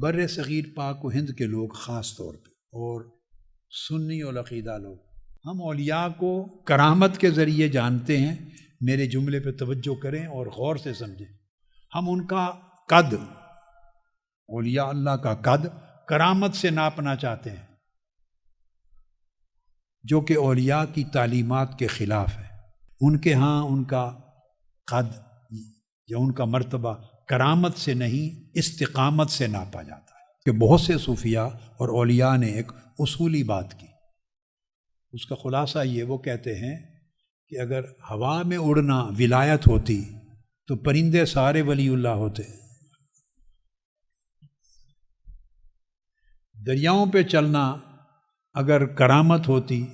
بر صغیر پاک و ہند کے لوگ خاص طور پہ اور سنی العقیدہ لوگ، ہم اولیاء کو کرامت کے ذریعے جانتے ہیں۔ میرے جملے پہ توجہ کریں اور غور سے سمجھیں۔ ہم ان کا قد، اولیاء اللہ کا قد کرامت سے ناپنا چاہتے ہیں، جو کہ اولیاء کی تعلیمات کے خلاف ہے۔ ان کے ہاں ان کا قد یا ان کا مرتبہ کرامت سے نہیں، استقامت سے ناپا جاتا ہے۔ کہ بہت سے صوفیاء اور اولیاء نے ایک اصولی بات کی، اس کا خلاصہ یہ، وہ کہتے ہیں کہ اگر ہوا میں اڑنا ولایت ہوتی تو پرندے سارے ولی اللہ ہوتے، دریاؤں پہ چلنا اگر کرامت ہوتی،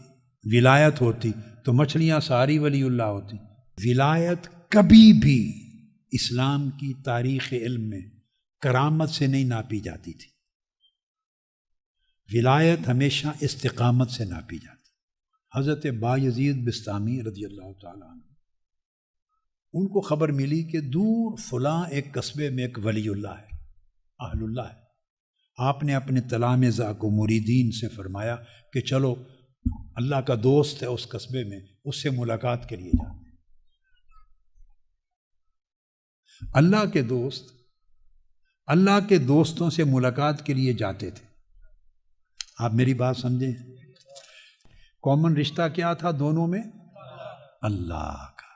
ولایت ہوتی، تو مچھلیاں ساری ولی اللہ ہوتی۔ ولایت کبھی بھی اسلام کی تاریخ علم میں کرامت سے نہیں ناپی جاتی تھی، ولایت ہمیشہ استقامت سے ناپی جاتی۔ حضرت بایزید بستامی رضی اللہ تعالیٰ عنہ، ان کو خبر ملی کہ دور فلاں ایک قصبے میں ایک ولی اللہ ہے، اہل اللہ ہے۔ آپ نے اپنے تلامذہ کو، مریدین سے فرمایا کہ چلو اللہ کا دوست ہے اس قصبے میں، اس سے ملاقات کے لیے جاتے ہیں۔ اللہ کے دوست اللہ کے دوستوں سے ملاقات کے لیے جاتے تھے۔ آپ میری بات سمجھیں، کامن رشتہ کیا تھا دونوں میں؟ اللہ کا۔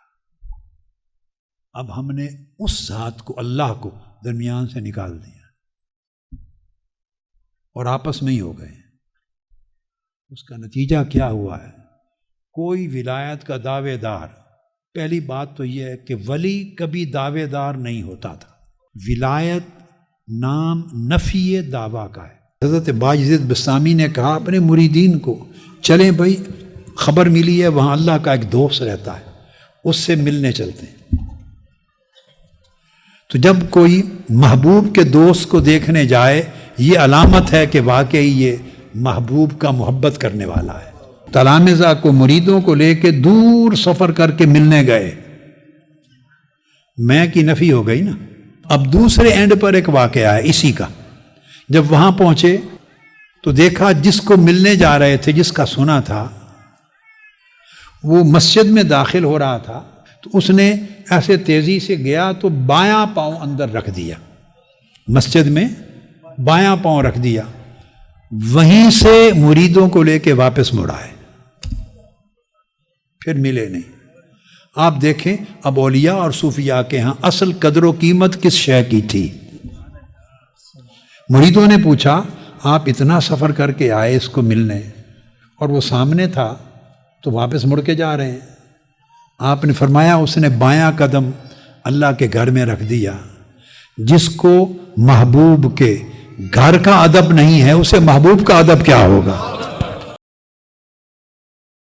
اب ہم نے اس ذات کو، اللہ کو، درمیان سے نکال دیا اور آپس میں ہی ہو گئے۔ اس کا نتیجہ کیا ہوا ہے؟ کوئی ولایت کا دعوے دار، پہلی بات تو یہ ہے کہ ولی کبھی دعوے دار نہیں ہوتا تھا۔ ولایت نام نفی دعویٰ کا ہے۔ حضرت بایزید بستامی نے کہا اپنے مریدین کو، چلیں بھائی، خبر ملی ہے وہاں اللہ کا ایک دوست رہتا ہے، اس سے ملنے چلتے ہیں۔ تو جب کوئی محبوب کے دوست کو دیکھنے جائے، یہ علامت ہے کہ واقعی یہ محبوب کا محبت کرنے والا ہے۔ تلامذہ کو، مریدوں کو لے کے دور سفر کر کے ملنے گئے، میں کی نفی ہو گئی نا۔ اب دوسرے اینڈ پر ایک واقعہ ہے اسی کا۔ جب وہاں پہنچے تو دیکھا جس کو ملنے جا رہے تھے، جس کا سنا تھا، وہ مسجد میں داخل ہو رہا تھا، تو اس نے ایسے تیزی سے گیا تو بایاں پاؤں اندر رکھ دیا، مسجد میں بایاں پاؤں رکھ دیا، وہیں سے مریدوں کو لے کے واپس مڑ آئے، پھر ملے نہیں۔ آپ دیکھیں اب اولیاء اور صوفیاء کے ہاں اصل قدر و قیمت کس شے کی تھی؟ مریدوں نے پوچھا آپ اتنا سفر کر کے آئے اس کو ملنے، اور وہ سامنے تھا تو واپس مڑ کے جا رہے ہیں۔ آپ نے فرمایا اس نے بایاں قدم اللہ کے گھر میں رکھ دیا۔ جس کو محبوب کے گھر کا ادب نہیں ہے، اسے محبوب کا ادب کیا ہوگا؟